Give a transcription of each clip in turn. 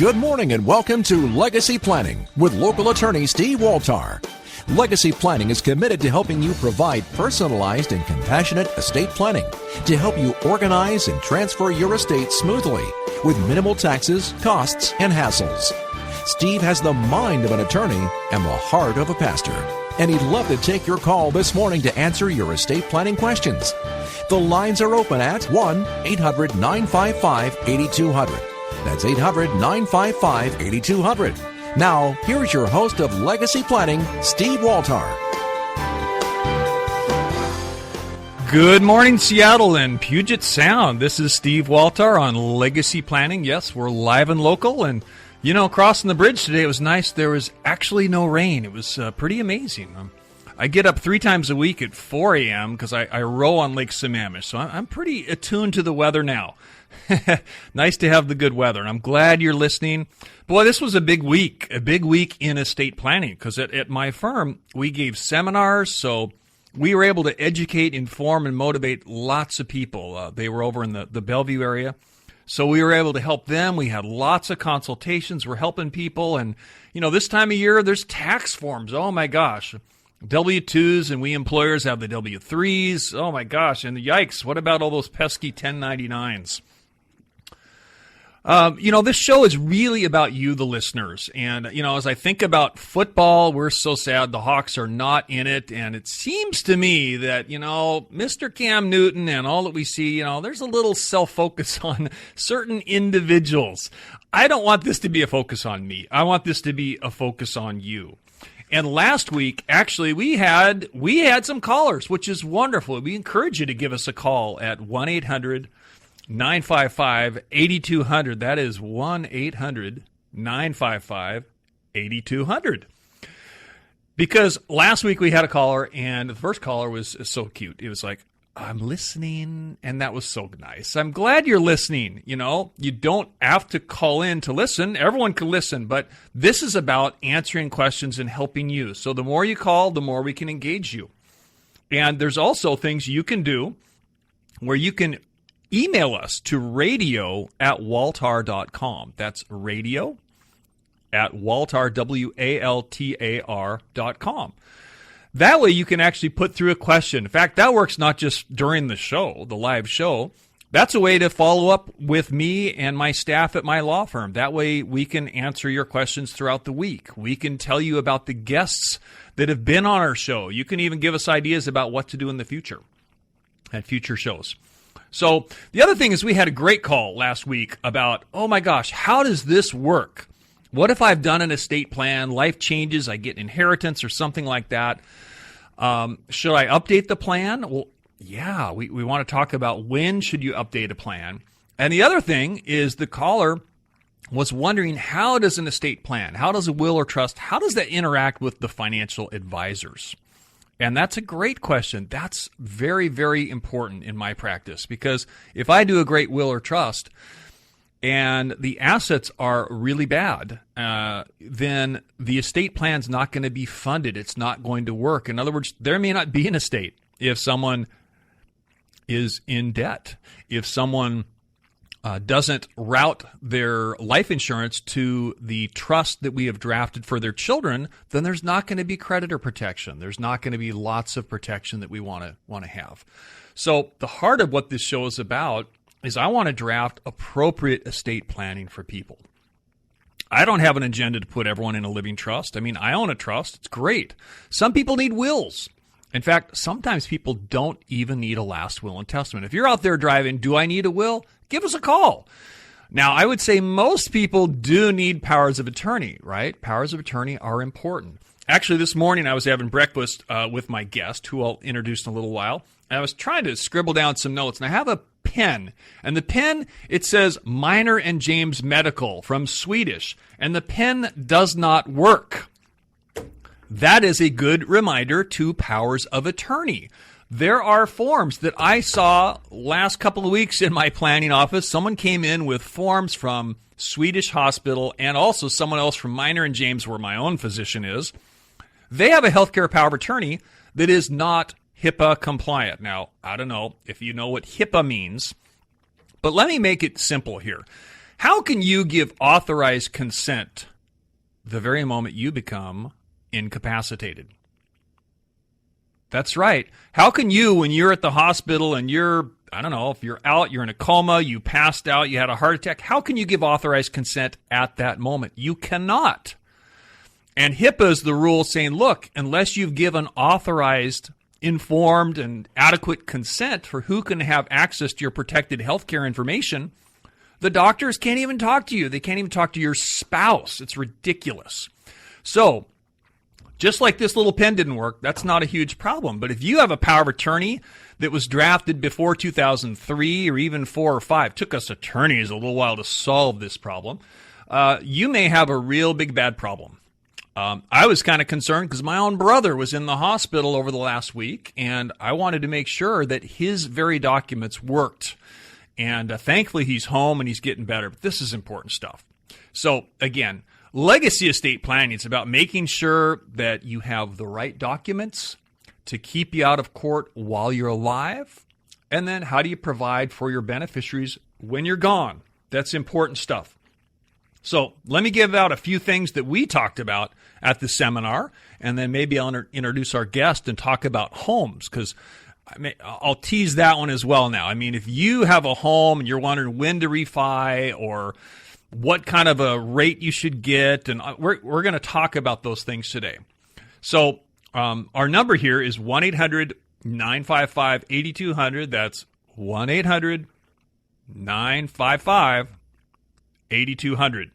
Good morning and welcome to Legacy Planning with local attorney Steve Waltar. Legacy Planning is committed to helping you provide personalized and compassionate estate planning to help you organize and transfer your estate smoothly with minimal taxes, costs, and hassles. Steve has the mind of an attorney and the heart of a pastor, and he'd love to take your call this morning to answer your estate planning questions. The lines are open at 1-800-955-8200. That's 800-955-8200. Now, here's your host of Legacy Planning, Steve Waltar. Good morning, Seattle and Puget Sound. This is Steve Waltar on Legacy Planning. Yes, we're live and local. And, crossing the bridge today, it was nice. There was actually no rain. It was pretty amazing. I get up 3 times a week at 4 a.m. because I row on Lake Sammamish. So I'm pretty attuned to the weather now. Nice to have the good weather, and I'm glad you're listening. Boy, this was a big week in estate planning, because at my firm, we gave seminars, so we were able to educate, inform, and motivate lots of people. They were over in the Bellevue area, so we were able to help them. We had lots of consultations. We're helping people, and, this time of year, there's tax forms. Oh, my gosh. W-2s, and we employers have the W-3s. Oh, my gosh, and yikes, what about all those pesky 1099s? This show is really about you, the listeners. And, as I think about football, we're so sad the Hawks are not in it. And it seems to me that, Mr. Cam Newton and all that we see, there's a little self-focus on certain individuals. I don't want this to be a focus on me. I want this to be a focus on you. And last week, actually, we had some callers, which is wonderful. We encourage you to give us a call at 1-800-955-8200. That is 1-800-955-8200. Because last week we had a caller, and the first caller was so cute. It was like, I'm listening, and that was so nice. I'm glad you're listening. You don't have to call in to listen. Everyone can listen, but this is about answering questions and helping you. So the more you call, the more we can engage you. And there's also things you can do where you can email us to radio@waltar.com. That's radio@waltar, WALTAR.com. That way you can actually put through a question. In fact, that works not just during the show, the live show. That's a way to follow up with me and my staff at my law firm. That way we can answer your questions throughout the week. We can tell you about the guests that have been on our show. You can even give us ideas about what to do in the future at future shows. So the other thing is we had a great call last week about, oh my gosh, how does this work? What if I've done an estate plan, life changes, I get inheritance or something like that? Should I update the plan? Well, yeah, we want to talk about when should you update a plan. And the other thing is the caller was wondering, how does an estate plan, how does a will or trust, how does that interact with the financial advisors? And that's a great question. That's very, very important in my practice, because if I do a great will or trust and the assets are really bad, then the estate plan's not going to be funded. It's not going to work. In other words, there may not be an estate if someone is in debt, if someone doesn't route their life insurance to the trust that we have drafted for their children, then there's not going to be creditor protection. There's not going to be lots of protection that we want to have. So the heart of what this show is about is I want to draft appropriate estate planning for people. I don't have an agenda to put everyone in a living trust. I mean, I own a trust. It's great. Some people need wills. In fact, sometimes people don't even need a last will and testament. If you're out there driving, do I need a will? Give us a call. Now, I would say most people do need powers of attorney, right? Powers of attorney are important. Actually, this morning I was having breakfast with my guest, who I'll introduce in a little while. And I was trying to scribble down some notes, and I have a pen. And the pen, it says Minor and James Medical from Swedish. And the pen does not work. That is a good reminder to powers of attorney. There are forms that I saw last couple of weeks in my planning office. Someone came in with forms from Swedish Hospital and also someone else from Minor and James, where my own physician is. They have a healthcare power of attorney that is not HIPAA compliant. Now, I don't know if you know what HIPAA means, but let me make it simple here. How can you give authorized consent the very moment you become incapacitated? That's right. How can you, when you're at the hospital and you're, I don't know, if you're out, you're in a coma, you passed out, you had a heart attack, how can you give authorized consent at that moment? You cannot. And HIPAA is the rule saying, look, unless you've given authorized, informed, and adequate consent for who can have access to your protected healthcare information, the doctors can't even talk to you. They can't even talk to your spouse. It's ridiculous. So, just like this little pen didn't work, that's not a huge problem. But if you have a power of attorney that was drafted before 2003 or even 4 or 5, took us attorneys a little while to solve this problem, you may have a real big bad problem. I was kind of concerned because my own brother was in the hospital over the last week, and I wanted to make sure that his very documents worked. And thankfully, he's home and he's getting better. But this is important stuff. So, again, legacy estate planning is about making sure that you have the right documents to keep you out of court while you're alive. And then how do you provide for your beneficiaries when you're gone? That's important stuff. So let me give out a few things that we talked about at the seminar, and then maybe I'll introduce our guest and talk about homes, because I'll tease that one as well now. I mean, if you have a home and you're wondering when to refi or what kind of a rate you should get, and we're going to talk about those things today. So our number here is 1-800-955-8200. That's 1-800-955-8200.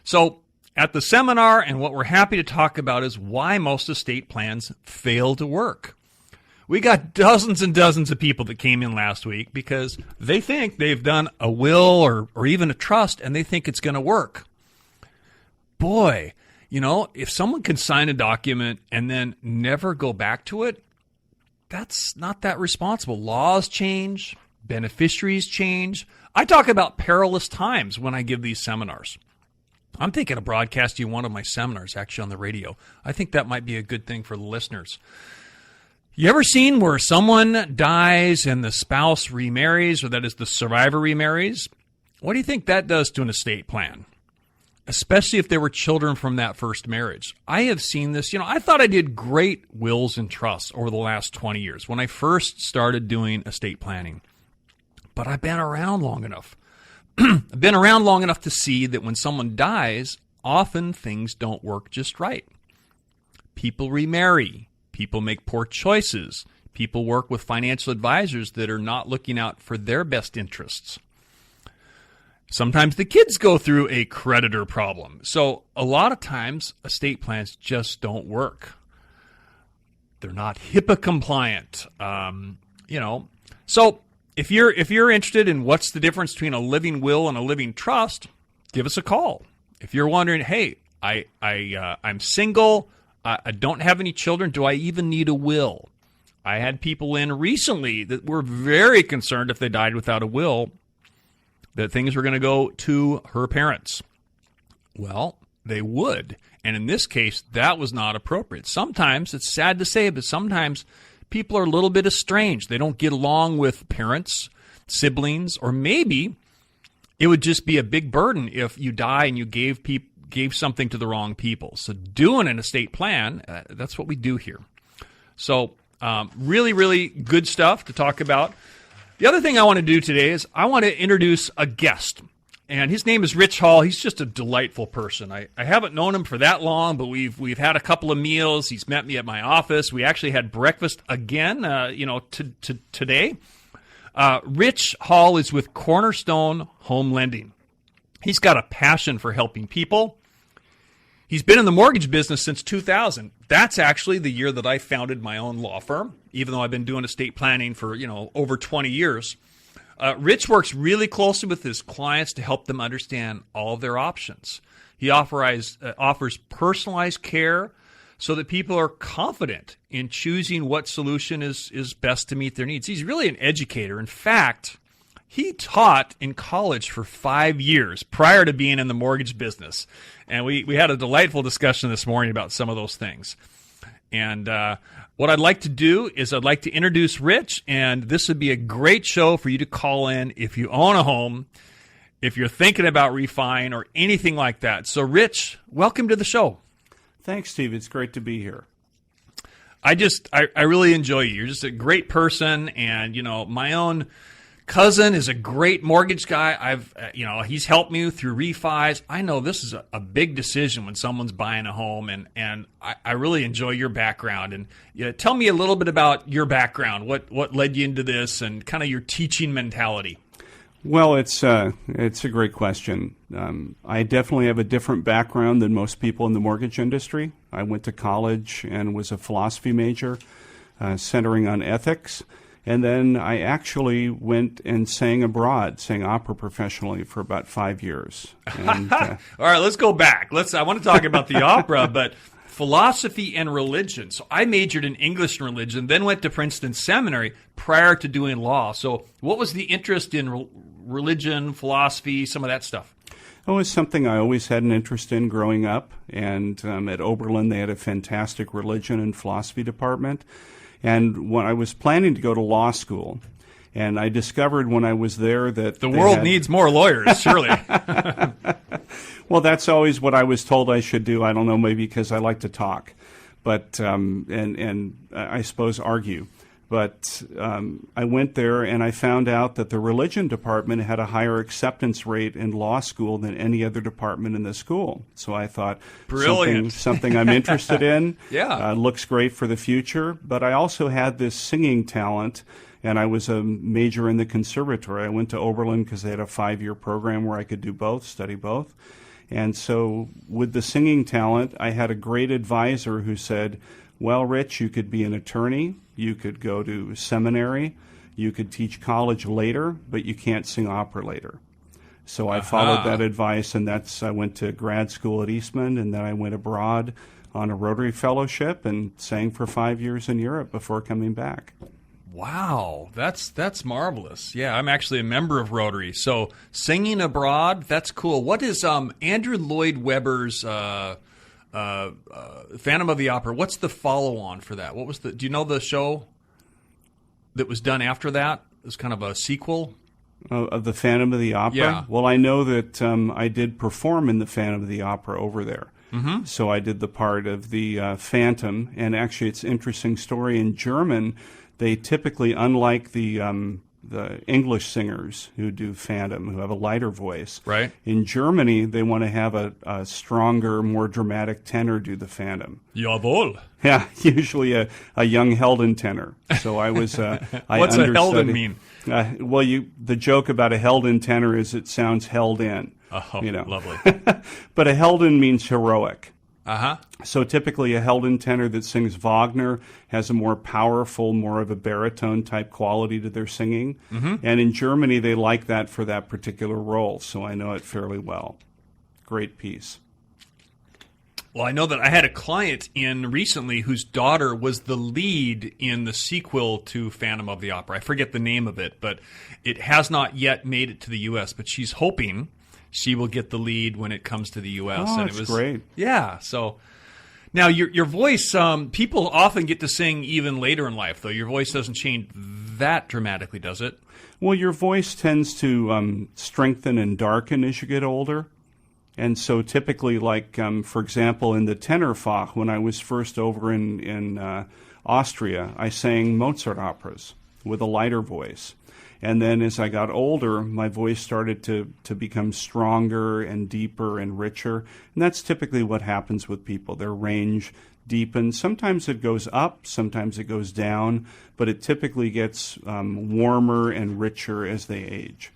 So at the seminar, and what we're happy to talk about is why most estate plans fail to work. We got dozens and dozens of people that came in last week because they think they've done a will or even a trust, and they think it's going to work. Boy, you know, if someone can sign a document and then never go back to it, that's not that responsible. Laws change, beneficiaries change. I talk about perilous times when I give these seminars. I'm thinking of broadcasting one of my seminars actually on the radio. I think that might be a good thing for the listeners. You ever seen where someone dies and the spouse remarries, or that is the survivor remarries? What do you think that does to an estate plan? Especially if there were children from that first marriage. I have seen this. You know, I thought I did great wills and trusts over the last 20 years when I first started doing estate planning. But I've been around long enough. I've been around long enough to see that when someone dies, often things don't work just right. People remarry. People make poor choices. People work with financial advisors that are not looking out for their best interests. Sometimes the kids go through a creditor problem. So a lot of times, estate plans just don't work. They're not HIPAA compliant. So if you're interested in what's the difference between a living will and a living trust, give us a call. If you're wondering, hey, I'm single, I don't have any children, do I even need a will? I had people in recently that were very concerned if they died without a will, that things were going to go to her parents. Well, they would. And in this case, that was not appropriate. Sometimes, it's sad to say, but sometimes people are a little bit estranged. They don't get along with parents, siblings, or maybe it would just be a big burden if you die and you gave something to the wrong people. So doing an estate plan, that's what we do here. So really, really good stuff to talk about. The other thing I want to do today is I want to introduce a guest. And his name is Rich Hall. He's just a delightful person. I haven't known him for that long, but we've had a couple of meals. He's met me at my office. We actually had breakfast again, today. Rich Hall is with Cornerstone Home Lending. He's got a passion for helping people. He's been in the mortgage business since 2000. That's actually the year that I founded my own law firm, even though I've been doing estate planning for, over 20 years. Rich works really closely with his clients to help them understand all of their options. He offers personalized care so that people are confident in choosing what solution is best to meet their needs. He's really an educator. In fact, he taught in college for 5 years prior to being in the mortgage business. And we had a delightful discussion this morning about some of those things. And what I'd like to do is I'd like to introduce Rich, and this would be a great show for you to call in if you own a home if you're thinking about refining or anything like that. So, Rich, welcome to the show. Thanks, Steve. It's great to be here. I really enjoy you. You're just a great person, and my own cousin is a great mortgage guy. He's helped me through refis. I know this is a big decision when someone's buying a home, and I really enjoy your background. And tell me a little bit about your background. What led you into this, and kind of your teaching mentality. Well, it's a great question. I definitely have a different background than most people in the mortgage industry. I went to college and was a philosophy major, centering on ethics. And then I actually went and sang opera professionally for about 5 years. And, all right, let's go back. I want to talk about the opera, but philosophy and religion. So I majored in English and religion, then went to Princeton Seminary prior to doing law. So what was the interest in religion, philosophy, some of that stuff? It was something I always had an interest in growing up. And at Oberlin, they had a fantastic religion and philosophy department. And when I was planning to go to law school, and I discovered when I was there that the world needs more lawyers, surely. Well, that's always what I was told I should do. I don't know, maybe because I like to talk, but and I suppose argue. But I went there and I found out that the religion department had a higher acceptance rate in law school than any other department in the school. So I thought, brilliant, something I'm interested in. Yeah, looks great for the future. But I also had this singing talent, and I was a major in the conservatory. I went to Oberlin because they had a 5-year program where I could do both, study both. And so with the singing talent, I had a great advisor who said, well, Rich, you could be an attorney, you could go to seminary, you could teach college later, but you can't sing opera later. So I followed that advice, and I went to grad school at Eastman, and then I went abroad on a Rotary Fellowship and sang for 5 years in Europe before coming back. Wow, that's marvelous. Yeah, I'm actually a member of Rotary. So singing abroad, that's cool. What is Andrew Lloyd Webber's Phantom of the Opera? What's the follow-on for that? Do you know the show that was done after that? It was kind of a sequel. Of the Phantom of the Opera? Yeah. Well, I know that I did perform in the Phantom of the Opera over there. Mm-hmm. So I did the part of the Phantom, and actually it's an interesting story. In German, they typically, unlike the English singers who do Phantom, who have a lighter voice, right? In Germany, they want to have a stronger, more dramatic tenor do the Phantom. Jawohl. Yeah, usually a young Helden tenor. So I was. What's a Helden mean? The joke about a Helden tenor is it sounds held in. Oh, lovely. But a Helden means heroic. Uh-huh. So typically a Helden tenor that sings Wagner has a more powerful, more of a baritone type quality to their singing. Mm-hmm. And in Germany, they like that for that particular role. So I know it fairly well. Great piece. Well, I know that I had a client in recently whose daughter was the lead in the sequel to Phantom of the Opera. I forget the name of it, but it has not yet made it to the U.S., but she's hoping she will get the lead when it comes to the U.S. Oh, and that's great. Yeah, so now your voice, people often get to sing even later in life, though. Your voice doesn't change that dramatically, does it? Well, your voice tends to strengthen and darken as you get older. And so typically, like, for example, in the Tenorfach, when I was first over in Austria, I sang Mozart operas with a lighter voice. And then as I got older, my voice started to become stronger and deeper and richer. And that's typically what happens with people. Their range deepens. Sometimes it goes up, sometimes it goes down, but it typically gets warmer and richer as they age.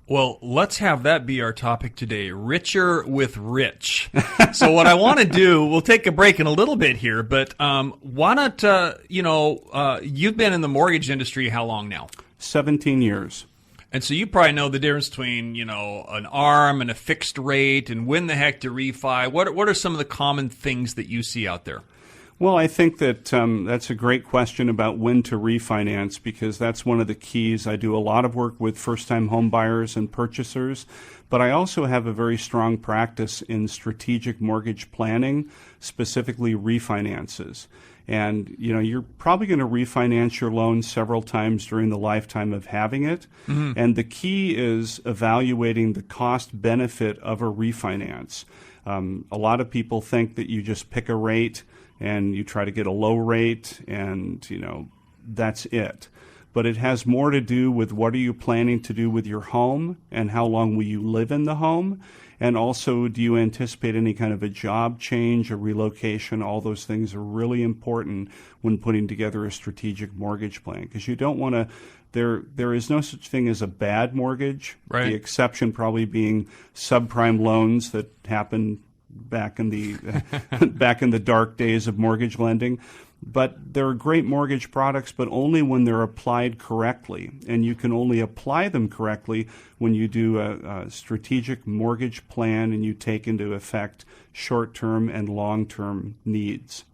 Well, let's have that be our topic today, richer with rich. So what I want to do, we'll take a break in a little bit here, but why not, you've been in the mortgage industry how long now? 17 years. And so you probably know the difference between, an ARM and a fixed rate and when the heck to refi. What are some of the common things that you see out there? Well, I think that that's a great question about when to refinance, because that's one of the keys. I do a lot of work with first-time home buyers and purchasers, but I also have a very strong practice in strategic mortgage planning, specifically refinances. And, you're probably going to refinance your loan several times during the lifetime of having it. And the key is evaluating the cost benefit of a refinance. A lot of people think that you just pick a rate and you try to get a low rate and, that's it. But it has more to do with what are you planning to do with your home and how long will you live in the home? And also, do you anticipate any kind of a job change, a relocation? All those things are really important when putting together a strategic mortgage plan, because you don't want to. There is no such thing as a bad mortgage. Right. The exception probably being subprime loans that happened back in the back in the dark days of mortgage lending. But there are great mortgage products, but only when they're applied correctly. And you can only apply them correctly when you do a strategic mortgage plan and you take into effect short-term and long-term needs.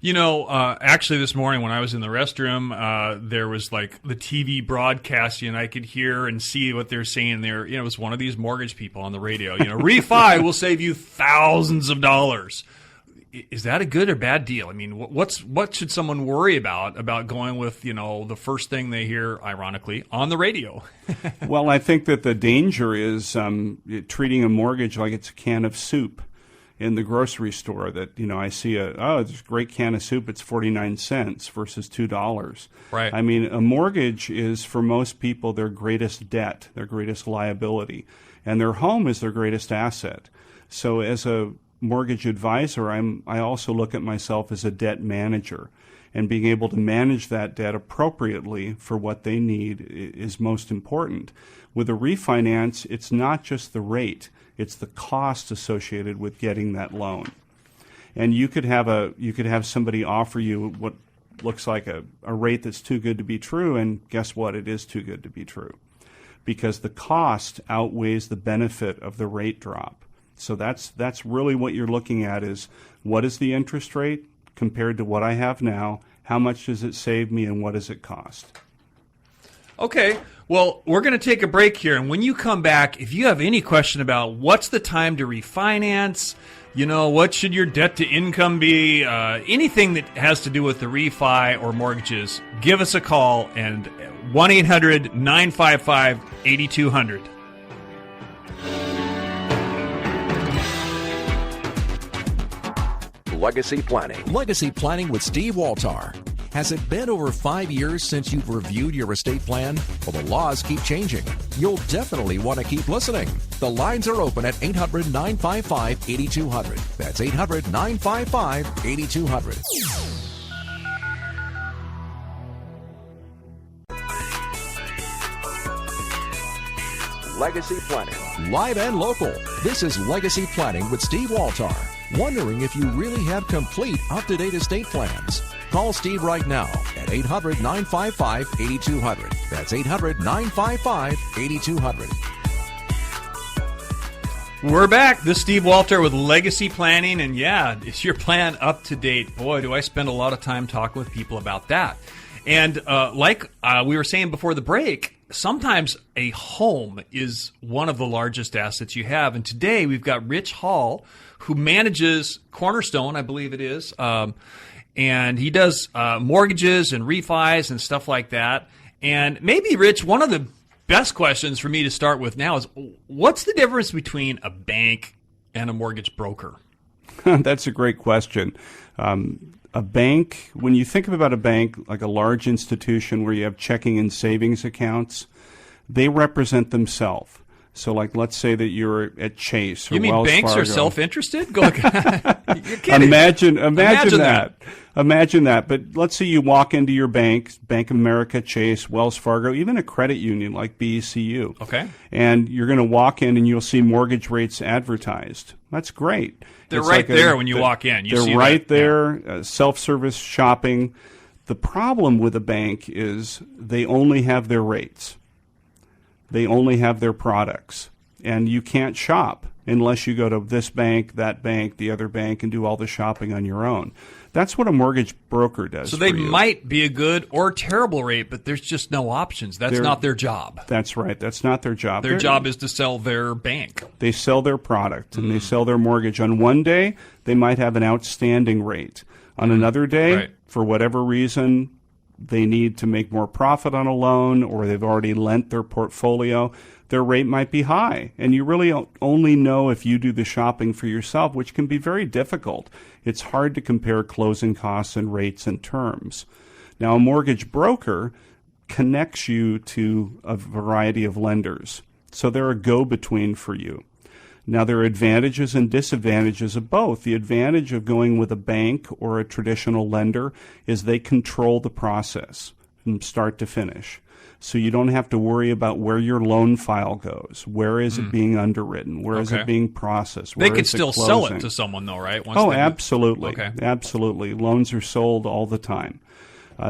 Actually this morning when I was in the restroom, there was like the TV broadcasting, and I could hear and see what they're saying there. It was one of these mortgage people on the radio. Refi will save you thousands of dollars. Is that a good or bad deal? I mean, what should someone worry about going with, the first thing they hear, ironically, on the radio? Well, I think that the danger is treating a mortgage like it's a can of soup in the grocery store. That, I see this great can of soup, it's 49 cents versus $2. Right. I mean, a mortgage is, for most people, their greatest debt, their greatest liability, and their home is their greatest asset. So as a mortgage advisor, I also look at myself as a debt manager, and being able to manage that debt appropriately for what they need is most important. With a refinance, it's not just the rate, it's the cost associated with getting that loan. And you could have somebody offer you what looks like a rate that's too good to be true, and guess what? It is too good to be true, because the cost outweighs the benefit of the rate drop. So that's really what you're looking at, is what is the interest rate compared to what I have now, how much does it save me, and what does it cost? Okay, well, we're going to take a break here, and when you come back, if you have any question about what's the time to refinance, what should your debt to income be, anything that has to do with the refi or mortgages, give us a call, and 1-800-955-8200. Legacy Planning. Legacy Planning with Steve Waltar. Has it been over 5 years since you've reviewed your estate plan? Well, the laws keep changing. You'll definitely want to keep listening. The lines are open at 800-955-8200. That's 800-955-8200. Legacy Planning. Live and local. This is Legacy Planning with Steve Waltar. Wondering if you really have complete, up-to-date estate plans? Call Steve right now at 800-955-8200. That's 800-955-8200. We're back. This is Steve Waltar with Legacy Planning. And yeah, is your plan up to date? Boy, do I spend a lot of time talking with people about that. And like we were saying before the break, sometimes a home is one of the largest assets you have. And today we've got Rich Hall, who manages Cornerstone, I believe it is. And he does mortgages and refis and stuff like that. And maybe, Rich, one of the best questions for me to start with now is, what's the difference between a bank and a mortgage broker? That's a great question. A bank, when you think about a bank, like a large institution where you have checking and savings accounts, they represent themselves. So, like, let's say that you're at Chase or You mean Wells banks Fargo. are self-interested? Go You're kidding. Imagine that. Imagine that. But let's say you walk into your bank, Bank of America, Chase, Wells Fargo, even a credit union like BECU. Okay. And you're going to walk in and you'll see mortgage rates advertised. That's great. They're It's right like there when you walk in. You they're see right that. there, self-service shopping. The problem with a bank is they only have their rates. They only have their products. And you can't shop unless you go to this bank, that bank, the other bank, and do all the shopping on your own. That's what a mortgage broker does. So they for you. might be a good or terrible rate, but there's just no options. That's not their job. That's right. That's not their job. Their job is to sell their bank. They sell their product and they sell their mortgage. On one day, they might have an outstanding rate. On another day, Right. for whatever reason, they need to make more profit on a loan, or they've already lent their portfolio, their rate might be high. And you really only know if you do the shopping for yourself, which can be very difficult. It's hard to compare closing costs and rates and terms. Now, a mortgage broker connects you to a variety of lenders. So they're a go-between for you. Now, there are advantages and disadvantages of both. The advantage of going with a bank or a traditional lender is they control the process from start to finish. So you don't have to worry about where your loan file goes. Where is it being underwritten? Where is it being processed? They could still sell it to someone, though, right? Absolutely. Okay. Absolutely. Loans are sold all the time.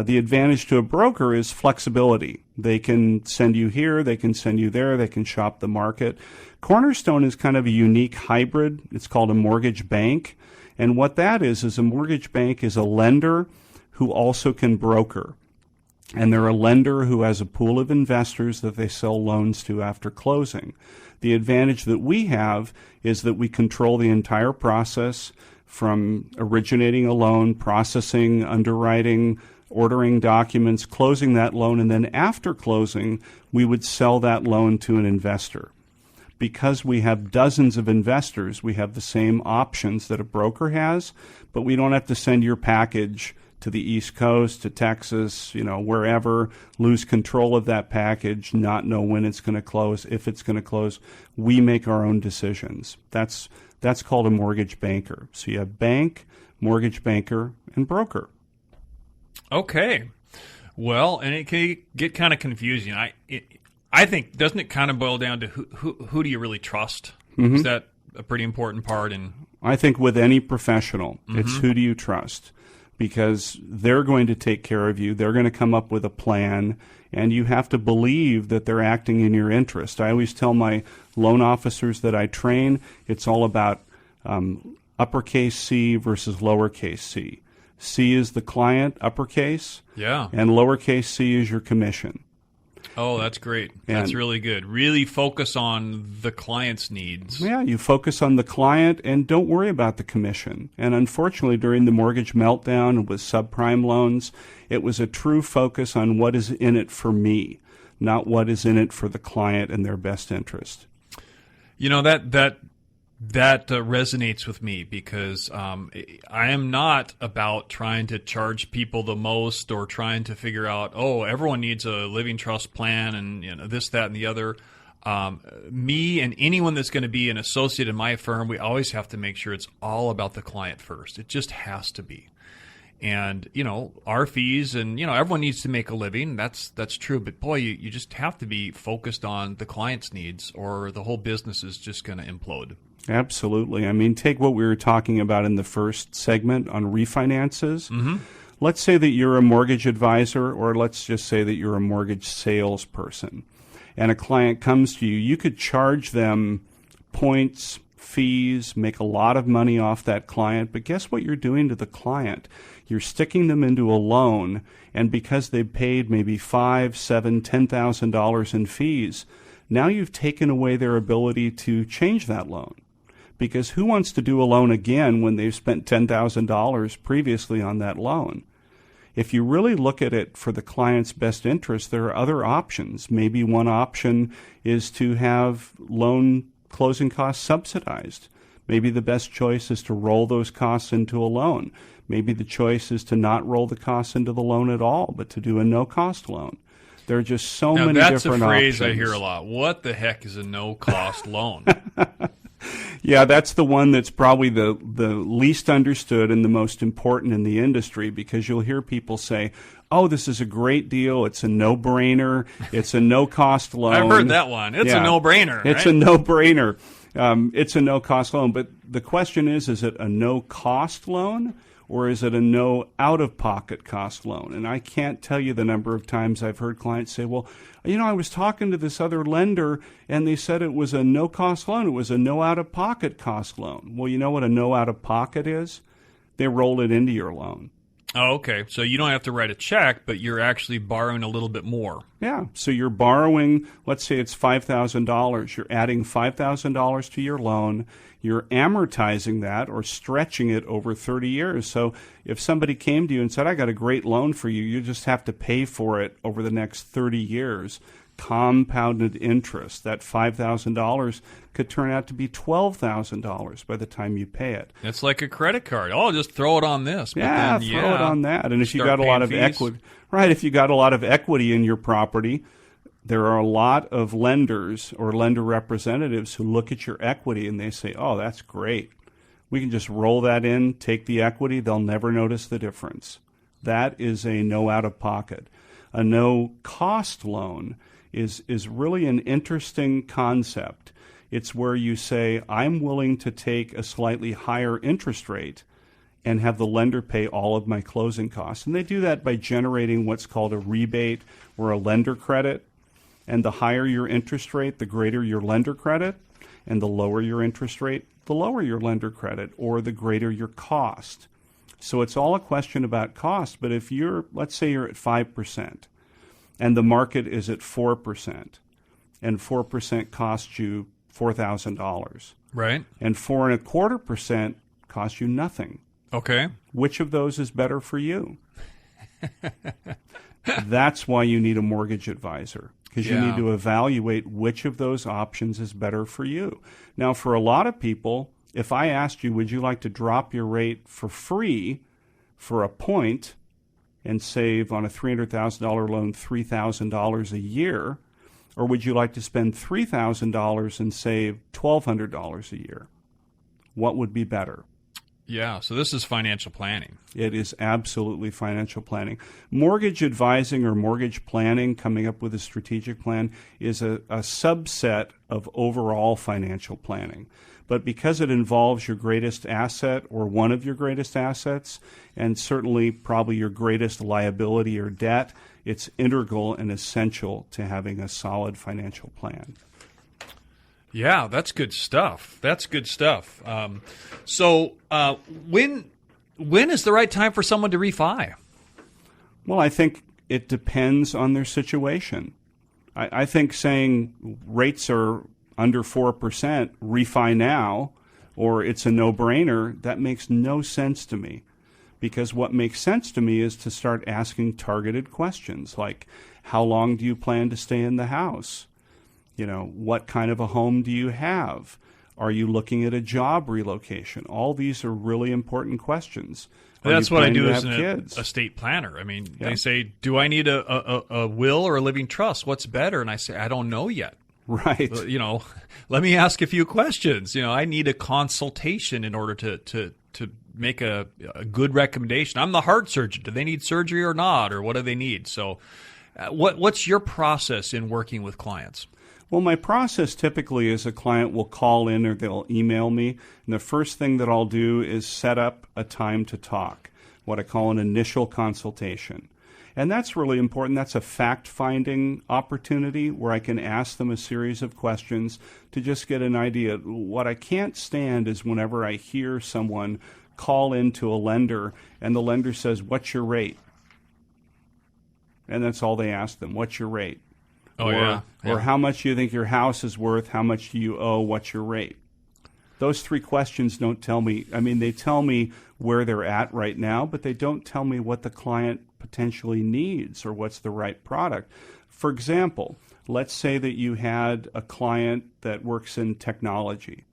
The advantage to a broker is flexibility. They can send you here, they can send you there, they can shop the market. Cornerstone is kind of a unique hybrid. It's called a mortgage bank. And what that is a mortgage bank is a lender who also can broker. And they're a lender who has a pool of investors that they sell loans to after closing. The advantage that we have is that we control the entire process from originating a loan, processing, underwriting, ordering documents, closing that loan, and then after closing, we would sell that loan to an investor. Because we have dozens of investors, we have the same options that a broker has, but we don't have to send your package to the East Coast, to Texas, wherever, lose control of that package, not know when it's going to close, if it's going to close. We make our own decisions. That's called a mortgage banker. So you have bank, mortgage banker, and broker. Okay. Well, and it can get kind of confusing. I think, doesn't it kind of boil down to who do you really trust? Mm-hmm. Is that a pretty important part? I think with any professional, it's who do you trust? Because they're going to take care of you. They're going to come up with a plan, and you have to believe that they're acting in your interest. I always tell my loan officers that I train, it's all about uppercase C versus lowercase c. C is the client, uppercase, and lowercase c is your commission. Oh, that's great. That's really good. Really focus on the client's needs. Yeah, you focus on the client and don't worry about the commission. And unfortunately, during the mortgage meltdown with subprime loans, it was a true focus on what is in it for me, not what is in it for the client and their best interest. That resonates with me because I am not about trying to charge people the most or trying to figure out, everyone needs a living trust plan and this, that, and the other. Me and anyone that's going to be an associate in my firm, we always have to make sure it's all about the client first. It just has to be. And, our fees and, everyone needs to make a living. That's true. But, boy, you just have to be focused on the client's needs or the whole business is just going to implode. Absolutely. I mean, take what we were talking about in the first segment on refinances. Mm-hmm. Let's say that you're a mortgage advisor, or let's just say that you're a mortgage salesperson, and a client comes to you. You could charge them points, fees, make a lot of money off that client, but guess what you're doing to the client? You're sticking them into a loan, and because they've paid maybe $5,000, $7,000, $10,000 in fees, now you've taken away their ability to change that loan. Because who wants to do a loan again when they've spent $10,000 previously on that loan? If you really look at it for the client's best interest, there are other options. Maybe one option is to have loan closing costs subsidized. Maybe the best choice is to roll those costs into a loan. Maybe the choice is to not roll the costs into the loan at all, but to do a no-cost loan. There are just so many different options. That's a phrase I hear a lot. What the heck is a no-cost loan? Yeah, that's the one that's probably the least understood and the most important in the industry, because you'll hear people say, this is a great deal. It's a no-brainer. It's a no-cost loan. I've heard that one. It's a no-brainer. It's a no-brainer. It's a no-cost loan. But the question is it a no-cost loan? Or is it a no out-of-pocket cost loan? And I can't tell you the number of times I've heard clients say, I was talking to this other lender, and they said it was a no-cost loan. It was a no out-of-pocket cost loan. Well, you know what a no out-of-pocket is? They roll it into your loan. Oh, okay. So you don't have to write a check, but you're actually borrowing a little bit more. Yeah. So you're borrowing, let's say it's $5,000. You're adding $5,000 to your loan. You're amortizing that or stretching it over 30 years. So if somebody came to you and said, I got a great loan for you, you just have to pay for it over the next 30 years. Compounded interest. That $5,000 could turn out to be $12,000 by the time you pay it. It's like a credit card. Oh, just throw it on this. But Yeah, then, throw it on that. And if you start got a lot of paying fees. equity, right? If you got a lot of equity in your property, there are a lot of lenders or lender representatives who look at your equity and they say, "Oh, that's great. We can just roll that in, take the equity. They'll never notice the difference." That is a no out of pocket. A no cost loan is really an interesting concept. It's where you say, I'm willing to take a slightly higher interest rate and have the lender pay all of my closing costs. And they do that by generating what's called a rebate or a lender credit. And the higher your interest rate, the greater your lender credit. And the lower your interest rate, the lower your lender credit, or the greater your cost. So it's all a question about cost. But if let's say you're at 5%, and the market is at 4%, and 4% costs you $4,000. Right. And 4.25% costs you nothing. Okay. Which of those is better for you? That's why you need a mortgage advisor, because you need to evaluate which of those options is better for you. Now, for a lot of people, if I asked you, would you like to drop your rate for free for a point and save on a $300,000 loan $3,000 a year, or would you like to spend $3,000 and save $1,200 a year? What would be better? Yeah, so this is financial planning. It is absolutely financial planning. Mortgage advising or mortgage planning, coming up with a strategic plan, is a subset of overall financial planning. But because it involves your greatest asset or one of your greatest assets, and certainly probably your greatest liability or debt, it's integral and essential to having a solid financial plan. Yeah, that's good stuff. That's good stuff. So when is the right time for someone to refi? Well, I think it depends on their situation. I think saying rates are under 4%, refi now, or it's a no-brainer, that makes no sense to me. Because what makes sense to me is to start asking targeted questions like, how long do you plan to stay in the house? You know, what kind of a home do you have? Are you looking at a job relocation? All these are really important questions. That's what I do as an estate planner. I mean, they say, do I need a will or a living trust? What's better? And I say, I don't know yet. Right. You know, let me ask a few questions. You know, I need a consultation in order to make a good recommendation. I'm the heart surgeon. Do they need surgery or not? Or what do they need? So what's your process in working with clients? Well, my process typically is a client will call in or they'll email me, and the first thing that I'll do is set up a time to talk, what I call an initial consultation. And that's really important. That's a fact-finding opportunity where I can ask them a series of questions to just get an idea. What I can't stand is whenever I hear someone call into a lender and the lender says, "What's your rate?" And that's all they ask them, "What's your rate?" Or how much do you think your house is worth? How much do you owe? What's your rate? Those three questions don't tell me. I mean, they tell me where they're at right now, but they don't tell me what the client potentially needs or what's the right product. For example, let's say that you had a client that works in technology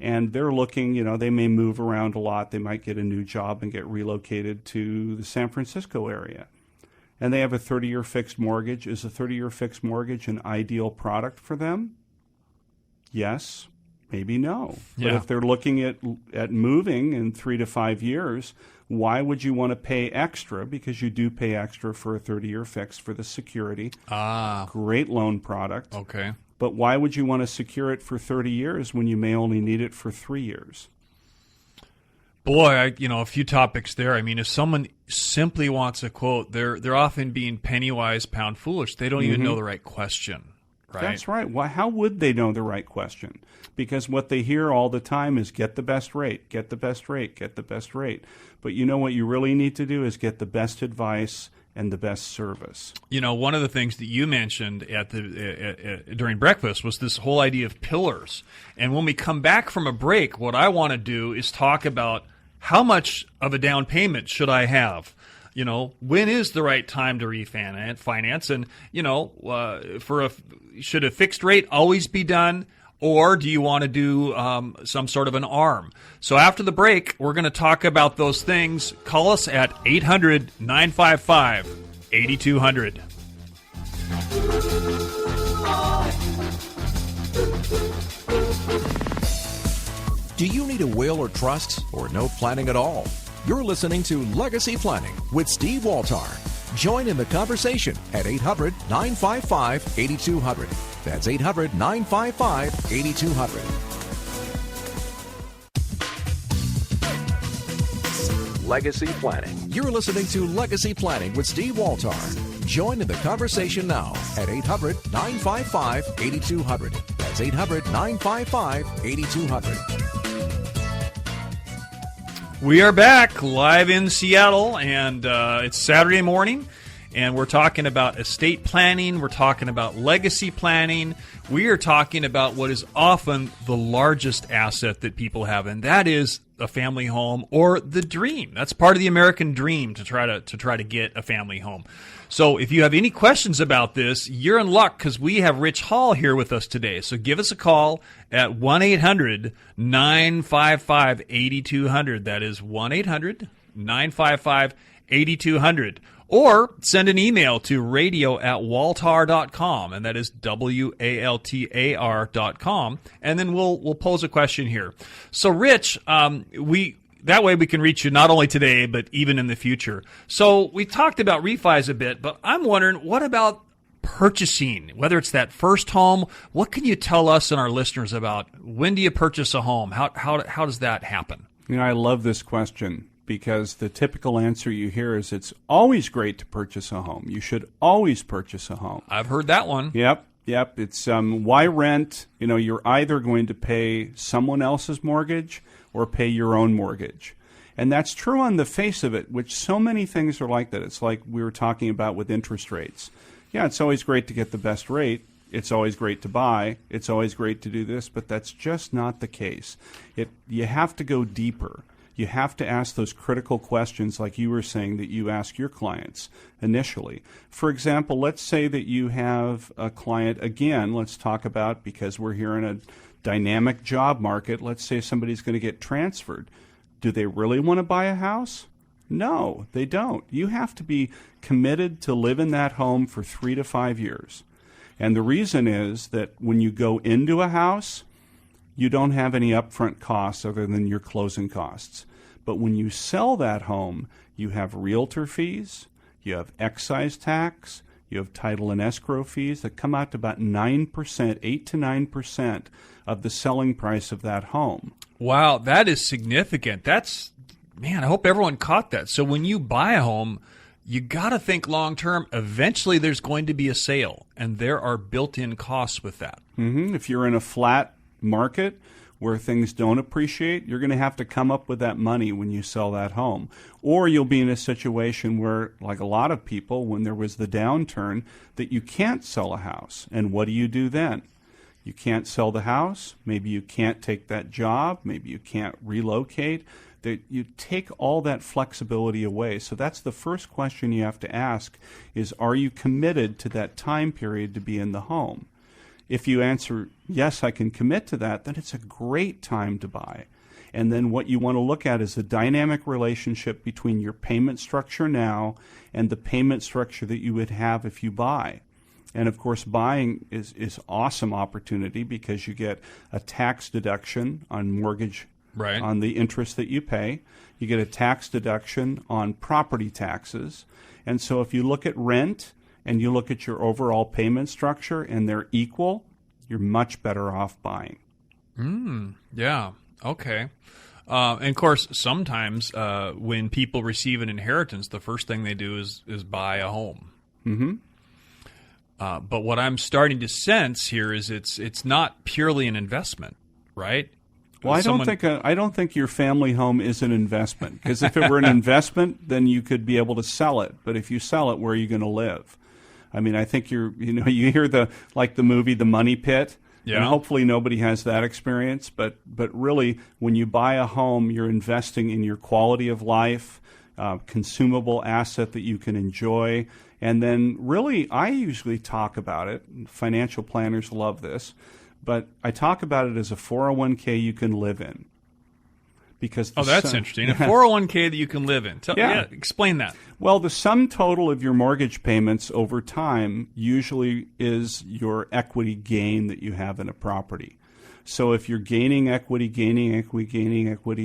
and they're looking, you know, they may move around a lot. They might get a new job and get relocated to the San Francisco area. And they have a 30-year fixed mortgage. Is a 30-year fixed mortgage an ideal product for them? Yes, maybe no. Yeah. But if they're looking at moving in 3 to 5 years, why would you want to pay extra? Because you do pay extra for a 30-year fix for the security. Great loan product. Okay. But why would you want to secure it for 30 years when you may only need it for 3 years? Boy, a few topics there. I mean, if someone simply wants a quote, they're often being penny wise, pound foolish. They don't even know the right question, right? That's right. Well, how would they know the right question? Because what they hear all the time is get the best rate, get the best rate, get the best rate. But you know what you really need to do is get the best advice and the best service. You know, one of the things that you mentioned during breakfast was this whole idea of pillars. And when we come back from a break, what I want to do is talk about how much of a down payment should I have? You know, when is the right time to refinance? And, you know, should a fixed rate always be done? Or do you want to do some sort of an ARM? So after the break, we're going to talk about those things. Call us at 800-955-8200. Do you need a will or trust or no planning at all? You're listening to Legacy Planning with Steve Waltar. Join in the conversation at 800-955-8200. That's 800-955-8200. Legacy Planning. You're listening to Legacy Planning with Steve Waltar. Join in the conversation now at 800-955-8200. That's 800-955-8200. We are back live in Seattle, and it's Saturday morning, and we're talking about estate planning. We're talking about legacy planning. We are talking about what is often the largest asset that people have, and that is a family home or the dream. That's part of the American dream to try to get a family home. So if you have any questions about this, you're in luck because we have Rich Hall here with us today. So give us a call at 1-800-955-8200. That is 1-800-955-8200. Or send an email to radio@waltar.com, and that is WALTAR.com. And then we'll pose a question here. So Rich, that way we can reach you not only today, but even in the future. So we talked about refis a bit, but I'm wondering, what about purchasing, whether it's that first home? What can you tell us and our listeners about when do you purchase a home? How does that happen? You know, I love this question because the typical answer you hear is it's always great to purchase a home. You should always purchase a home. I've heard that one. Yep. It's why rent? You know, you're either going to pay someone else's mortgage or pay your own mortgage. And that's true on the face of it, which so many things are like that. It's like we were talking about with interest rates. Yeah, it's always great to get the best rate. It's always great to buy. It's always great to do this, but that's just not the case. You have to go deeper. You have to ask those critical questions like you were saying that you ask your clients initially. For example, let's say that you have a client, again, let's talk about, because we're here in a dynamic job market, let's say somebody's going to get transferred. Do they really want to buy a house? No, they don't. You have to be committed to live in that home for 3 to 5 years. And the reason is that when you go into a house, you don't have any upfront costs other than your closing costs. But when you sell that home, you have realtor fees, you have excise tax, you have title and escrow fees that come out to about 9%, 8 to 9% of the selling price of that home. Wow, that is significant. Man, I hope everyone caught that. So when you buy a home, you got to think long term. Eventually there's going to be a sale, and there are built-in costs with that. Mm-hmm. If you're in a flat market where things don't appreciate, you're going to have to come up with that money when you sell that home. Or you'll be in a situation where, like a lot of people, when there was the downturn, that you can't sell a house. And what do you do then? You can't sell the house. Maybe you can't take that job. Maybe you can't relocate. You take all that flexibility away. So that's the first question you have to ask is, are you committed to that time period to be in the home? If you answer, yes, I can commit to that, then it's a great time to buy. And then what you want to look at is the dynamic relationship between your payment structure now and the payment structure that you would have if you buy. And of course, buying is awesome opportunity because you get a tax deduction on mortgage, right, on the interest that you pay. You get a tax deduction on property taxes. And so if you look at rent and you look at your overall payment structure and they're equal, you're much better off buying. Yeah. Okay. And of course, sometimes when people receive an inheritance, the first thing they do is buy a home. Mm-hmm. But what I'm starting to sense here is it's not purely an investment, right? Well, I don't think your family home is an investment, because if it were an investment, then you could be able to sell it. But if you sell it, where are you going to live? I mean, I think you hear the movie The Money Pit. Yeah. And hopefully nobody has that experience. But really, when you buy a home, you're investing in your quality of life, consumable asset that you can enjoy. And then really, I usually talk about it. Financial planners love this. But I talk about it as a 401k you can live in. Because that's interesting. A 401k that you can live in. Explain that. Well, the sum total of your mortgage payments over time usually is your equity gain that you have in a property. So if you're gaining equity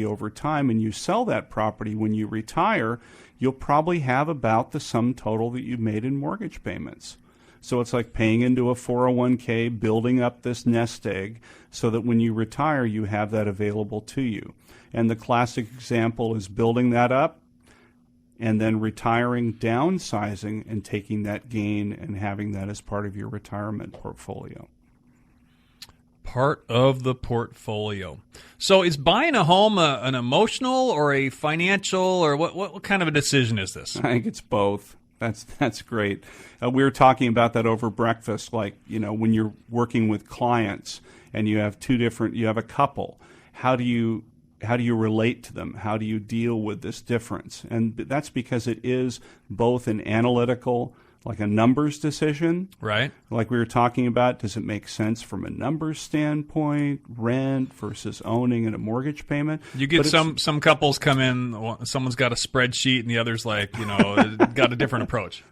over time, and you sell that property when you retire, you'll probably have about the sum total that you made in mortgage payments. So it's like paying into a 401k, building up this nest egg so that when you retire, you have that available to you. And the classic example is building that up and then retiring, downsizing, and taking that gain and having that as part of your retirement portfolio. Part of the portfolio. So is buying a home an emotional or a financial, or what kind of a decision is this? I think it's both. That's great. We were talking about that over breakfast, when you're working with clients and you have you have a couple, how do you relate to them? How do you deal with this difference? And that's because it is both an analytical, like a numbers decision. Right. Like we were talking about, does it make sense from a numbers standpoint, rent versus owning and a mortgage payment? You get some couples come in, someone's got a spreadsheet and the other's got a different approach.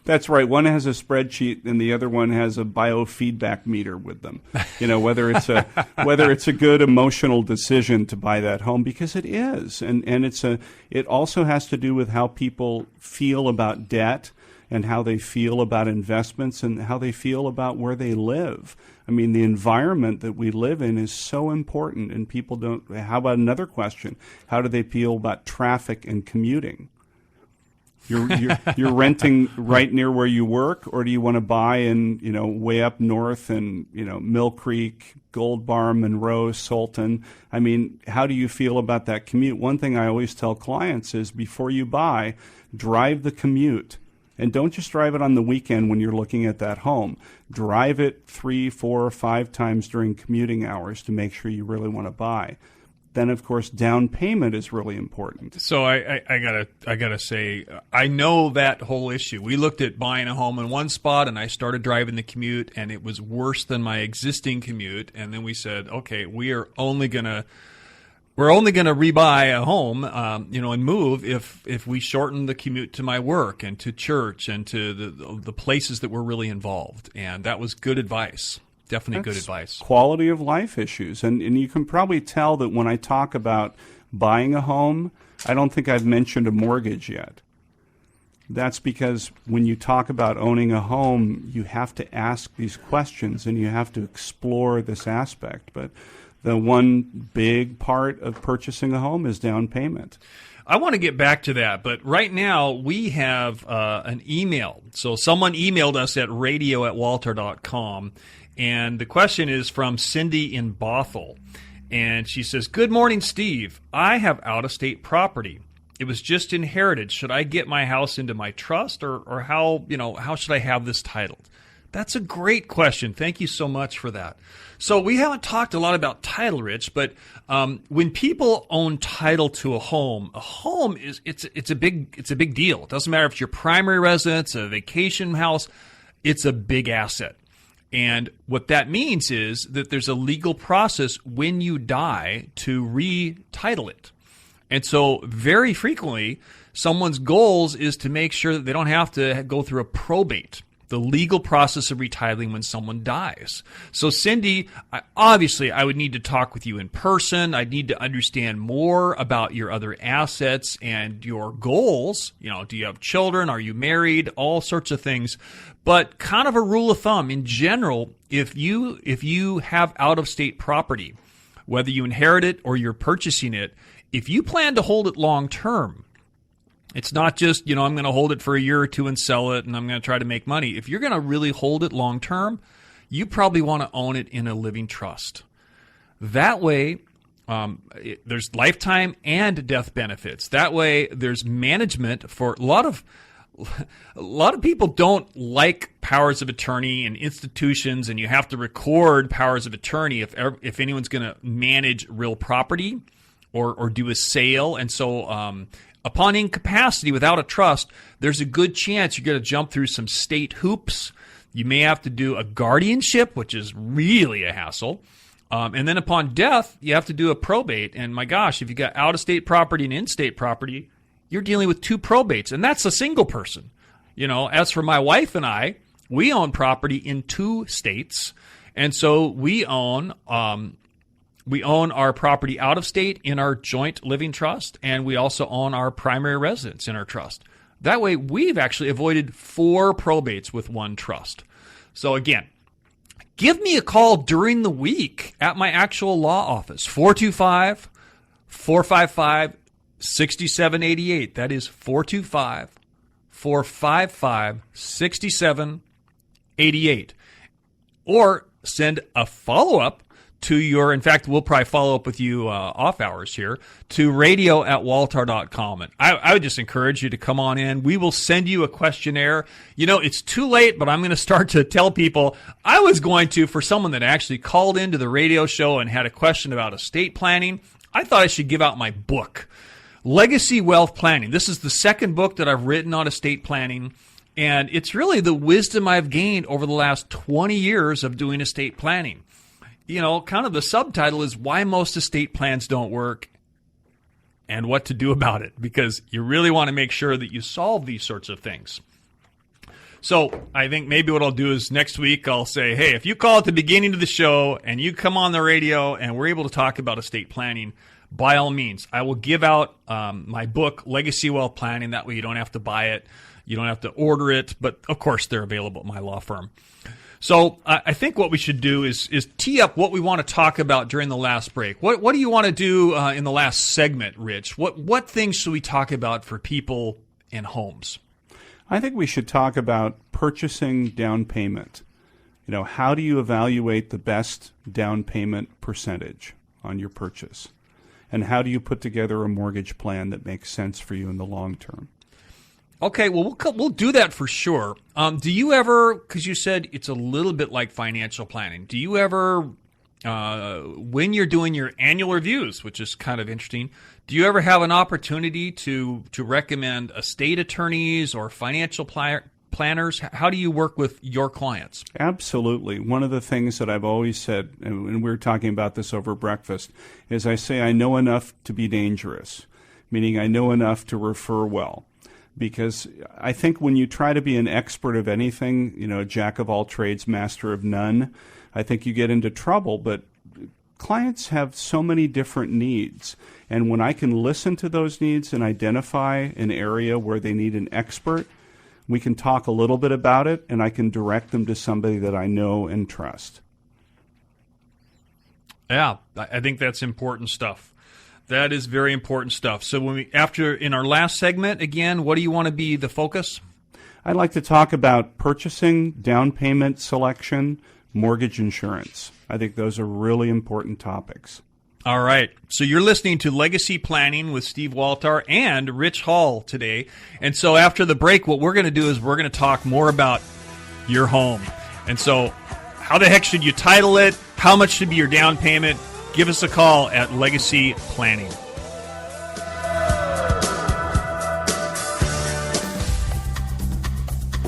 That's right. One has a spreadsheet and the other one has a biofeedback meter with them. Whether it's a good emotional decision to buy that home, because it is. And it also has to do with how people feel about debt, and how they feel about investments, and how they feel about where they live. I mean, the environment that we live in is so important, and people don't. How about another question? How do they feel about traffic and commuting? You're renting right near where you work, or do you want to buy in, way up north in, Mill Creek, Gold Bar, Monroe, Sultan? I mean, how do you feel about that commute? One thing I always tell clients is, before you buy, drive the commute. And don't just drive it on the weekend when you're looking at that home. Drive it 3, 4, 5 times during commuting hours to make sure you really want to buy. Then, of course, down payment is really important. So I gotta say, I know that whole issue. We looked at buying a home in one spot, and I started driving the commute, and it was worse than my existing commute. And then we said, okay, we're only gonna rebuy a home, and move if we shorten the commute to my work and to church and to the places that we're really involved. And that was good advice. Definitely good advice. Quality of life issues. And you can probably tell that when I talk about buying a home, I don't think I've mentioned a mortgage yet. That's because when you talk about owning a home, you have to ask these questions and you have to explore this aspect. But the one big part of purchasing a home is down payment. I want to get back to that, but right now we have an email. So someone emailed us at radio@waltar.com, and the question is from Cindy in Bothell. And she says, "Good morning, Steve. I have out-of-state property. It was just inherited. Should I get my house into my trust, or how should I have this titled?" That's a great question. Thank you so much for that. So we haven't talked a lot about title, Rich, but when people own title to a home is it's a big deal. It doesn't matter if it's your primary residence, a vacation house, it's a big asset. And what that means is that there's a legal process when you die to retitle it. And so very frequently, someone's goals is to make sure that they don't have to go through a probate, the legal process of retitling when someone dies. So Cindy, I would need to talk with you in person. I'd need to understand more about your other assets and your goals. Do you have children? Are you married? All sorts of things. But kind of a rule of thumb, in general, if you have out-of-state property, whether you inherit it or you're purchasing it, if you plan to hold it long-term, it's not just, I'm going to hold it for a year or two and sell it and I'm going to try to make money. If you're going to really hold it long-term, you probably want to own it in a living trust. That way, There's lifetime and death benefits. That way, there's management for a lot of people don't like powers of attorney and institutions, and you have to record powers of attorney if anyone's going to manage real property or do a sale. And so upon incapacity without a trust, there's a good chance you're going to jump through some state hoops. You may have to do a guardianship, which is really a hassle. And then upon death, you have to do a probate. And my gosh, if you got out-of-state property and in-state property, you're dealing with 2 probates, and that's a single person. As for my wife and I, we own property in 2 states, and so we own our property out of state in our joint living trust, and we also own our primary residence in our trust. That way, we've actually avoided 4 probates with 1 trust. So again, give me a call during the week at my actual law office, 425-455-6788. That is 425-455-6788. Or send a follow-up to in fact, we'll probably follow up with you off hours here, to radio@waltar.com. And I would just encourage you to come on in. We will send you a questionnaire. It's too late, but I'm going to start to tell people. I was going to, for someone that actually called into the radio show and had a question about estate planning, I thought I should give out my book, Legacy Wealth Planning. This is the second book that I've written on estate planning, and it's really the wisdom I've gained over the last 20 years of doing estate planning. Kind of the subtitle is Why Most Estate Plans Don't Work and What to Do About It, because you really want to make sure that you solve these sorts of things. So I think maybe what I'll do is next week I'll say, hey, if you call at the beginning of the show and you come on the radio and we're able to talk about estate planning, by all means, I will give out my book, Legacy Wealth Planning. That way you don't have to buy it. You don't have to order it. But, of course, they're available at my law firm. So I think what we should do is tee up what we want to talk about during the last break. What do you want to do in the last segment, Rich? What things should we talk about for people in homes? I think we should talk about purchasing down payment. How do you evaluate the best down payment percentage on your purchase? And how do you put together a mortgage plan that makes sense for you in the long term? Okay, well, we'll do that for sure. Do you ever, because you said it's a little bit like financial planning, do you ever, when you're doing your annual reviews, which is kind of interesting, do you ever have an opportunity to recommend estate attorneys or financial planners? How do you work with your clients? Absolutely. One of the things that I've always said, and we were talking about this over breakfast, is I say I know enough to be dangerous, meaning I know enough to refer well. Because I think when you try to be an expert of anything, jack of all trades, master of none, I think you get into trouble. But clients have so many different needs. And when I can listen to those needs and identify an area where they need an expert, we can talk a little bit about it, and I can direct them to somebody that I know and trust. Yeah, I think that's important stuff. That is very important stuff. So in our last segment, again, what do you want to be the focus? I'd like to talk about purchasing, down payment selection, mortgage insurance. I think those are really important topics. All right. So you're listening to Legacy Planning with Steve Waltar and Rich Hall today. And so after the break, what we're going to do is we're going to talk more about your home. And so how the heck should you title it? How much should be your down payment? Give us a call at Legacy Planning.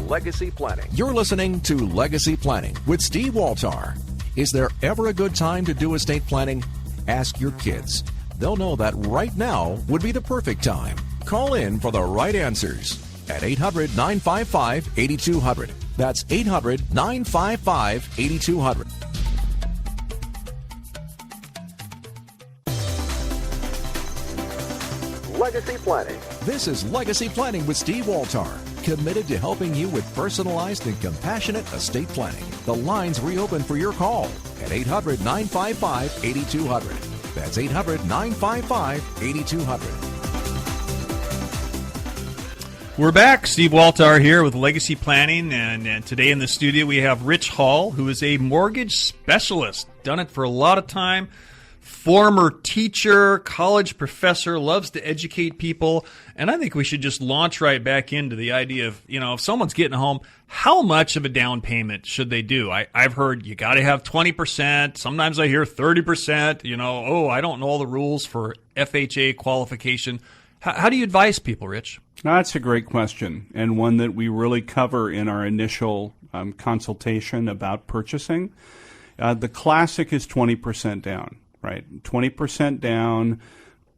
Legacy Planning. You're listening to Legacy Planning with Steve Waltar. Is there ever a good time to do estate planning? Ask your kids. They'll know that right now would be the perfect time. Call in for the right answers at 800-955-8200. That's 800-955-8200. Legacy Planning. This is Legacy Planning with Steve Waltar, committed to helping you with personalized and compassionate estate planning. The lines reopen for your call at 800-955-8200. That's 800-955-8200. We're back. Steve Waltar here with Legacy Planning, and today in the studio we have Rich Hall, who is a mortgage specialist. Done it for a lot of time. former teacher, college professor, loves to educate people. And I think we should just launch right back into the idea of, if someone's getting home, how much of a down payment should they do? I've heard you got to have 20%. Sometimes I hear 30%. I don't know all the rules for FHA qualification. How do you advise people, Rich? That's a great question, and one that we really cover in our initial consultation about purchasing. The classic is 20% down, right? 20% down,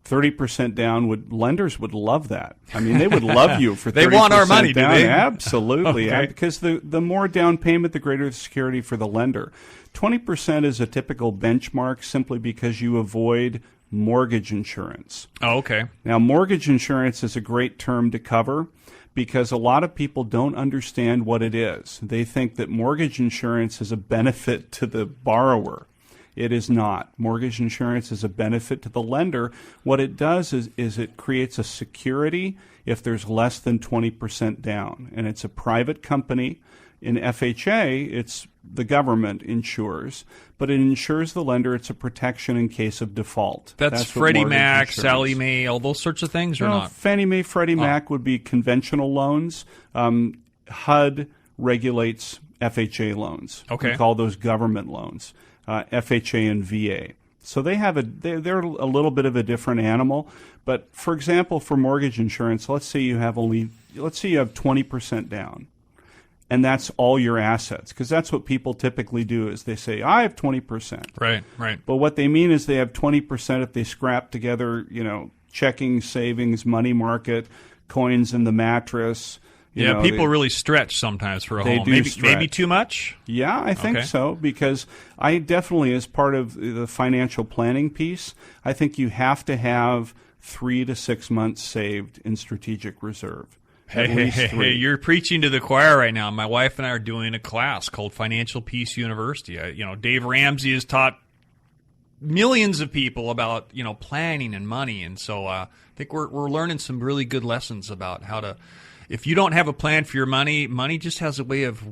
30% down. Lenders would love that. I mean, they would love you for 30% They want our money, down. do they? Absolutely. Okay. Because the more down payment, the greater the security for the lender. 20% is a typical benchmark simply because you avoid mortgage insurance. Oh, okay. Now, mortgage insurance is a great term to cover because a lot of people don't understand what it is. They think that mortgage insurance is a benefit to the borrower. It is not. Mortgage insurance is a benefit to the lender. What it does is it creates a security if there's less than 20% down. And it's a private company. In FHA, it's the government insures, but it insures the lender. It's a protection in case of default. That's Freddie Mac, Sallie Mae, all those sorts of things, or not? Fannie Mae, Freddie Mac would be conventional loans. HUD regulates FHA loans. Okay. We call those government loans, FHA and VA. So they're a little bit of a different animal. But for example, for mortgage insurance, let's say you have 20% down. And that's all your assets, because that's what people typically do is they say, I have 20%. Right. But what they mean is they have 20% if they scrap together, checking, savings, money market, coins in the mattress. People really stretch sometimes for a home. Maybe too much? Yeah, I think so, because I definitely, as part of the financial planning piece, I think you have to have 3 to 6 months saved in strategic reserve. Hey, you're preaching to the choir right now. My wife and I are doing a class called Financial Peace University. Dave Ramsey has taught millions of people about, planning and money. And so I think we're learning some really good lessons about how to, if you don't have a plan for your money just has a way of,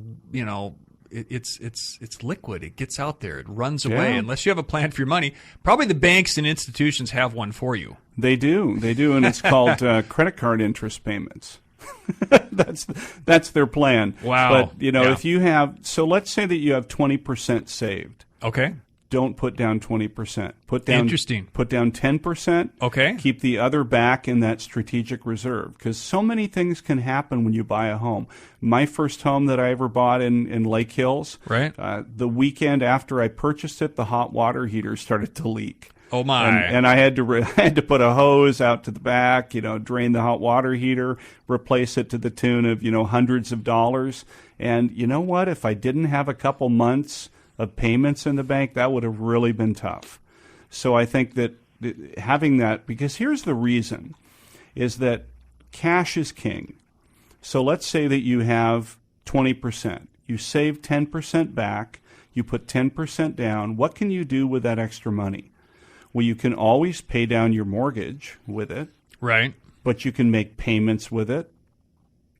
it's liquid. It gets out there. It runs away. Unless you have a plan for your money, probably the banks and institutions have one for you. They do. And it's called credit card interest payments. That's their plan. Wow. But if you have, so let's say that you have 20% saved. Okay. Don't put down 20%. Put down 10%. Okay. Keep the other back in that strategic reserve, because so many things can happen when you buy a home. My first home that I ever bought in Lake Hills, right? The weekend after I purchased it, the hot water heater started to leak. Oh my! And I had to put a hose out to the back, drain the hot water heater, replace it to the tune of hundreds of dollars. And you know what? If I didn't have a couple months of payments in the bank, that would have really been tough. So I think that having that, because here's the reason, is that cash is king. So let's say that you have 20%. You save 10% back. You put 10% down. What can you do with that extra money? Well, you can always pay down your mortgage with it. Right. But you can make payments with it,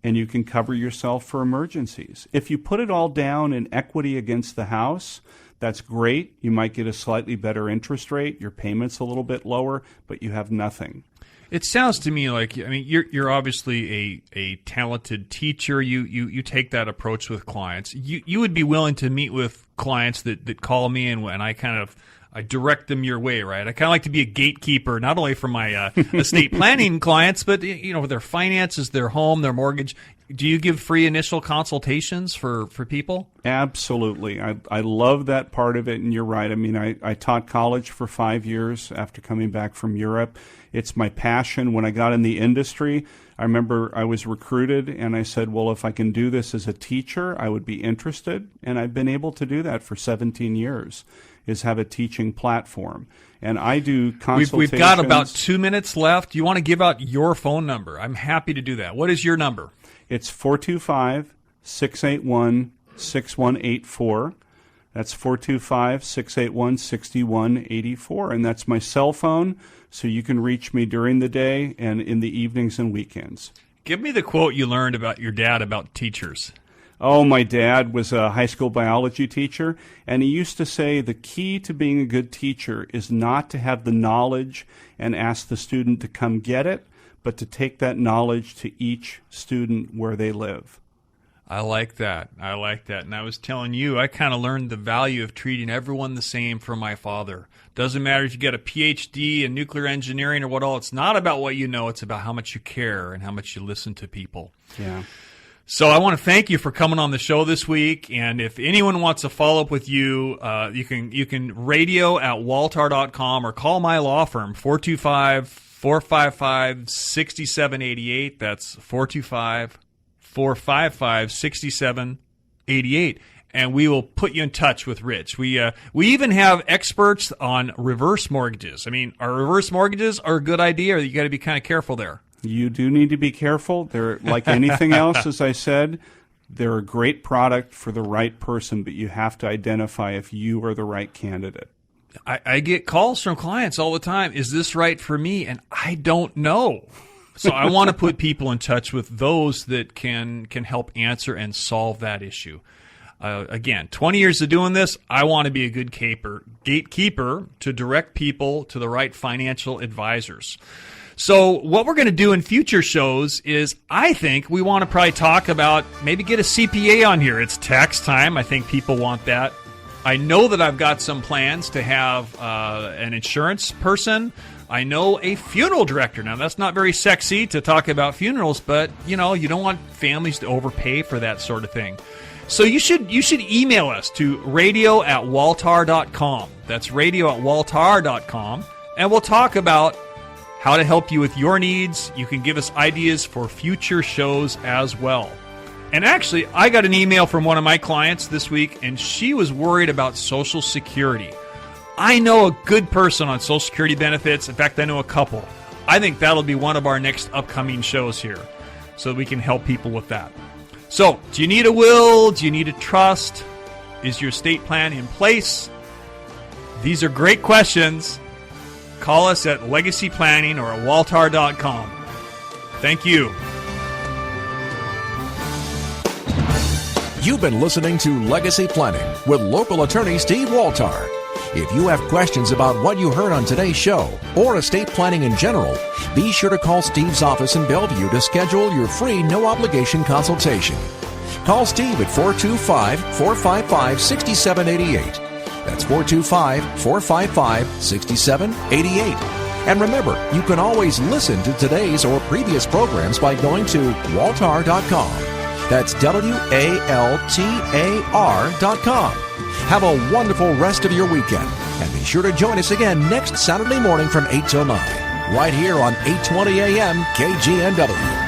and you can cover yourself for emergencies. If you put it all down in equity against the house, that's great. You might get a slightly better interest rate. Your payment's a little bit lower, but you have nothing. It sounds to me like, you're obviously a talented teacher. You take that approach with clients. You would be willing to meet with clients that call me and I direct them your way, right? I kind of like to be a gatekeeper, not only for my estate planning clients, but their finances, their home, their mortgage. Do you give free initial consultations for people? Absolutely. I love that part of it, and you're right. I taught college for 5 years after coming back from Europe. It's my passion. When I got in the industry, I remember I was recruited, and I said, well, if I can do this as a teacher, I would be interested. And I've been able to do that for 17 years. Is have a teaching platform. And I do consultations. We've got about 2 minutes left. You want to give out your phone number? I'm happy to do that. What is your number? It's 425-681-6184. That's 425-681-6184. And that's my cell phone, so you can reach me during the day and in the evenings and weekends. Give me the quote you learned about your dad about teachers. Oh, my dad was a high school biology teacher, and he used to say the key to being a good teacher is not to have the knowledge and ask the student to come get it, but to take that knowledge to each student where they live. I like that. I like that. And I was telling you, I kind of learned the value of treating everyone the same from my father. Doesn't matter if you get a PhD in nuclear engineering or what all. It's not about what you know. It's about how much you care and how much you listen to people. Yeah. So I want to thank you for coming on the show this week. And if anyone wants to follow up with you, you can radio at waltar.com or call my law firm, 425-455-6788. That's 425-455-6788. And we will put you in touch with Rich. We even have experts on reverse mortgages. I mean, our reverse mortgages are a good idea, or you got to be kind of careful there. You do need to be careful. They're like anything else, as I said, they're a great product for the right person, but you have to identify if you are the right candidate. I get calls from clients all the time. Is this right for me? And I don't know. So I want to put people in touch with those that can help answer and solve that issue. Again, 20 years of doing this, I want to be a good gatekeeper to direct people to the right financial advisors. So what we're going to do in future shows is I think we want to probably talk about maybe get a CPA on here. It's tax time. I think people want that. I know that I've got some plans to have an insurance person. I know a funeral director. Now, that's not very sexy to talk about funerals, but, you don't want families to overpay for that sort of thing. So you should email us to radio@waltar.com. That's radio@waltar.com. And we'll talk about how to help you with your needs. You can give us ideas for future shows as well. And actually, I got an email from one of my clients this week, and she was worried about Social Security. I know a good person on Social Security benefits. In fact, I know a couple. I think that'll be one of our next upcoming shows here, so that we can help people with that. So, do you need a will? Do you need a trust? Is your estate plan in place? These are great questions. Call us at Legacy Planning or at waltar.com. Thank you. You've been listening to Legacy Planning with local attorney Steve Waltar. If you have questions about what you heard on today's show or estate planning in general, be sure to call Steve's office in Bellevue to schedule your free no-obligation consultation. Call Steve at 425-455-6788. That's 425-455-6788. And remember, you can always listen to today's or previous programs by going to waltar.com. That's WALTAR.com. Have a wonderful rest of your weekend. And be sure to join us again next Saturday morning from 8 till 9, right here on 820 AM KGNW.